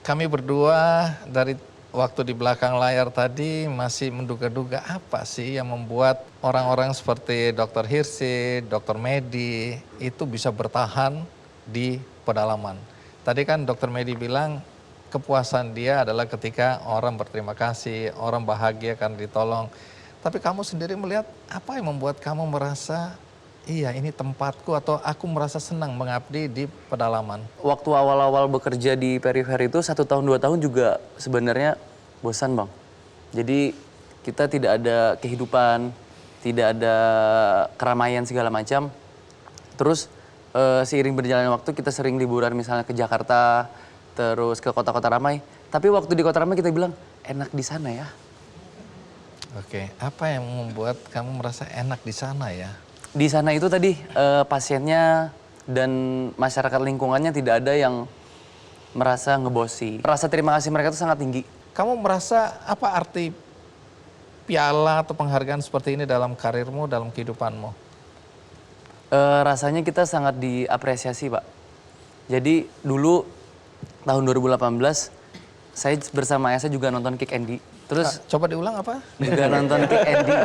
kami berdua dari waktu di belakang layar tadi masih menduga-duga apa sih yang membuat orang-orang seperti Dr. Hirsi, Dr. Medi itu bisa bertahan di pedalaman. Tadi kan Dr. Medi bilang kepuasan dia adalah ketika orang berterima kasih, orang bahagia karena ditolong. Tapi kamu sendiri melihat apa yang membuat kamu merasa iya ini tempatku atau aku merasa senang mengabdi di pedalaman? Waktu awal-awal bekerja di Perifer itu 1 tahun 2 tahun juga sebenarnya bosan Bang. Jadi kita tidak ada kehidupan, tidak ada keramaian segala macam. Terus seiring berjalannya waktu kita sering liburan misalnya ke Jakarta, terus ke kota-kota ramai. Tapi waktu di kota ramai kita bilang enak di sana ya. Oke, apa yang membuat kamu merasa enak di sana ya? Di sana itu tadi pasiennya dan masyarakat lingkungannya tidak ada yang merasa ngebosi. Rasa terima kasih mereka itu sangat tinggi. Kamu merasa apa arti piala atau penghargaan seperti ini dalam karirmu, dalam kehidupanmu? Rasanya kita sangat diapresiasi Pak. Jadi dulu tahun 2018 saya bersama ayah saya juga nonton Kick Andy. Terus Coba diulang apa? juga nonton Kick Andy.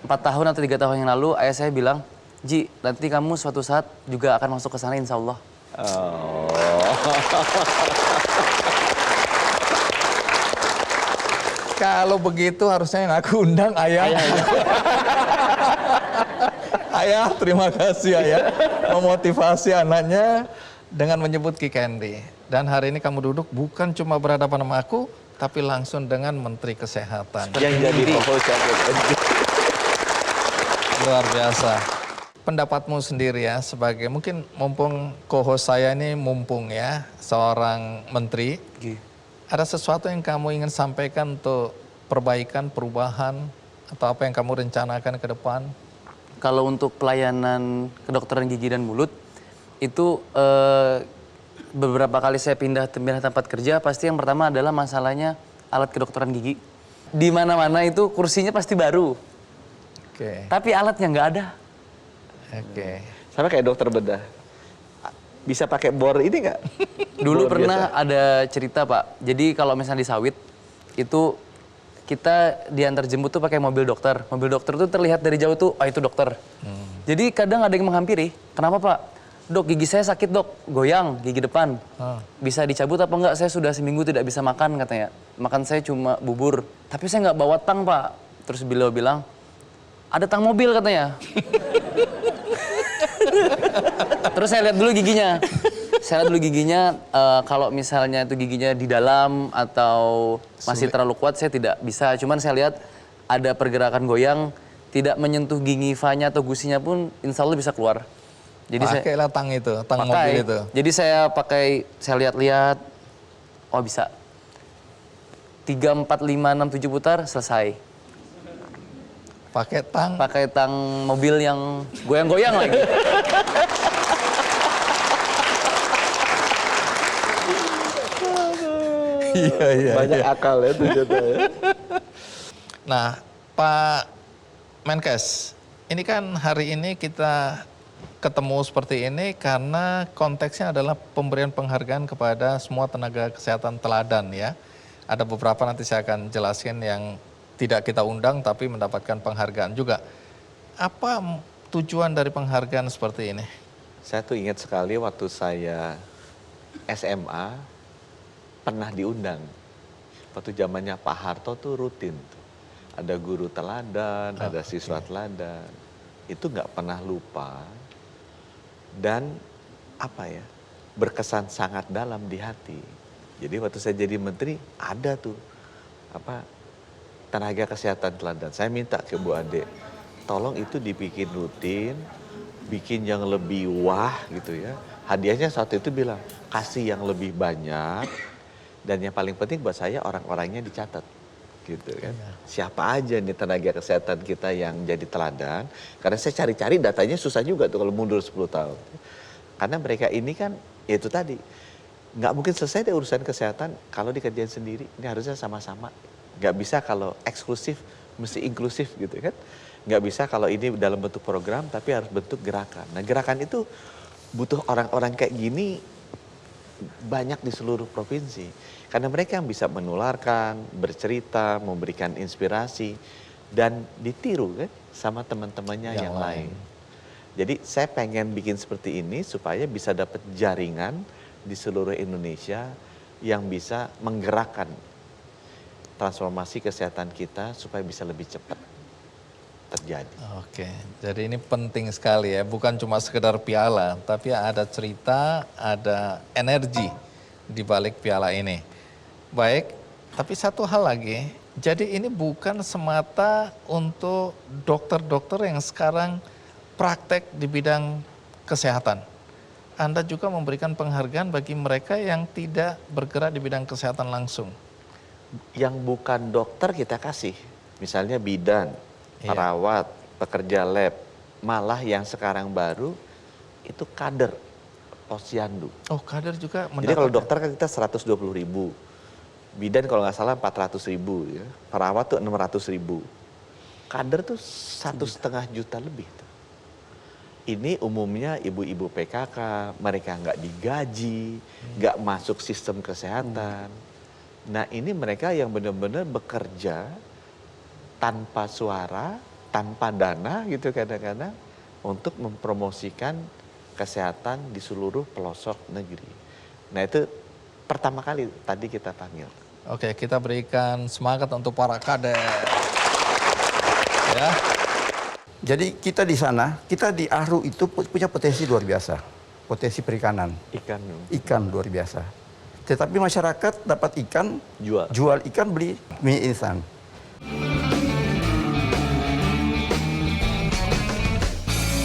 4 tahun atau 3 tahun yang lalu ayah saya bilang, Ji, nanti kamu suatu saat juga akan masuk ke sana insya Allah. Oh. Kalau begitu harusnya yang aku undang ayah. Ayah, terima kasih ayah. Memotivasi anaknya dengan menyebut Ki Candy. Dan hari ini kamu duduk bukan cuma berhadapan sama aku, tapi langsung dengan Menteri Kesehatan. Yang jadi host Luar biasa. Pendapatmu sendiri ya, sebagai mungkin mumpung co-host saya ini mumpung ya, seorang menteri. Ada sesuatu yang kamu ingin sampaikan untuk perbaikan, perubahan, atau apa yang kamu rencanakan ke depan? Kalau untuk pelayanan kedokteran gigi dan mulut, itu beberapa kali saya pindah tempat kerja, pasti yang pertama adalah masalahnya alat kedokteran gigi. Di mana-mana itu kursinya pasti baru. Oke. Tapi alatnya nggak ada. Oke. Sama kayak dokter bedah. Bisa pakai bor ini nggak? Dulu Bor pernah biasa. ada cerita Pak. Jadi kalau misalnya di sawit, itu kita diantar jemput tuh pakai mobil dokter. Mobil dokter tuh terlihat dari jauh tuh, itu dokter. Jadi kadang ada yang menghampiri. Kenapa Pak? Dok, gigi saya sakit dok, goyang gigi depan. Bisa dicabut apa enggak? Saya sudah seminggu tidak bisa makan katanya. Makan saya cuma bubur. Tapi saya nggak bawa tang Pak. Terus beliau bilang, ada tang mobil katanya. Terus saya lihat dulu giginya. Saya lihat dulu giginya, kalau misalnya itu giginya di dalam atau masih terlalu kuat, saya tidak bisa. Cuman saya lihat ada pergerakan goyang, tidak menyentuh gingivanya atau gusinya pun insya Allah bisa keluar. Jadi Pakailah tang itu, tang mobil itu. Jadi saya pakai, saya lihat-lihat, oh bisa. 3, 4, 5, 6, 7 putar, selesai. Pakai tang. Pakai tang mobil yang goyang-goyang lagi. Iya. Banyak akal ya ternyata ya. Nah, Pak Menkes, ini kan hari ini kita ketemu seperti ini karena konteksnya adalah pemberian penghargaan kepada semua tenaga kesehatan teladan ya. Ada beberapa nanti saya akan jelaskan yang tidak kita undang tapi mendapatkan penghargaan juga. Apa tujuan dari penghargaan seperti ini? Saya tuh ingat sekali waktu saya SMA pernah diundang. Waktu zamannya Pak Harto tuh rutin tuh. Ada guru teladan, ada siswa teladan. Itu nggak pernah lupa. Dan apa ya, berkesan sangat dalam di hati. Jadi waktu saya jadi menteri ada tuh apa tenaga kesehatan teladan. Saya minta ke Bu Ade, tolong itu dibikin rutin, bikin yang lebih wah gitu ya. Hadiahnya saat itu bilang kasih yang lebih banyak dan yang paling penting buat saya orang-orangnya dicatat. Gitu kan. Siapa aja nih tenaga kesehatan kita yang jadi teladan. Karena saya cari-cari datanya susah juga tuh kalau mundur 10 tahun. Karena mereka ini kan ya itu tadi. Nggak mungkin selesai deh urusan kesehatan kalau dikerjain sendiri. Ini harusnya sama-sama. Nggak bisa kalau eksklusif, mesti inklusif gitu kan. Nggak bisa kalau ini dalam bentuk program tapi harus bentuk gerakan. Nah gerakan itu butuh orang-orang kayak gini banyak di seluruh provinsi. Karena mereka yang bisa menularkan, bercerita, memberikan inspirasi, dan ditiru kan sama teman-temannya yang lain. Jadi saya pengen bikin seperti ini supaya bisa dapat jaringan di seluruh Indonesia yang bisa menggerakkan transformasi kesehatan kita supaya bisa lebih cepat terjadi. Oke, jadi ini penting sekali ya, bukan cuma sekedar piala, tapi ada cerita, ada energi di balik piala ini. Baik, tapi satu hal lagi, jadi ini bukan semata untuk dokter-dokter yang sekarang praktek di bidang kesehatan. Anda juga memberikan penghargaan bagi mereka yang tidak bergerak di bidang kesehatan langsung. Yang bukan dokter kita kasih, misalnya bidan, Iya. perawat, pekerja lab, malah yang sekarang baru itu kader posyandu. Oh, kader juga Jadi kalau mendapatkan. dokter kan kita 120.000, bidan kalau nggak salah 400.000, ya. Perawat tuh 600.000, kader tuh 1,5 juta lebih. Tuh. Ini umumnya ibu-ibu PKK, mereka nggak digaji, nggak masuk sistem kesehatan. Nah ini mereka yang benar-benar bekerja tanpa suara, tanpa dana gitu kadang-kadang untuk mempromosikan kesehatan di seluruh pelosok negeri. Nah itu pertama kali tadi kita panggil. Oke, kita berikan semangat untuk para kader. Ya. Jadi kita di sana, kita di Ahru itu punya potensi luar biasa. Potensi perikanan. Ikan luar biasa. Tetapi masyarakat dapat ikan, Jual. jual ikan, beli mie instan.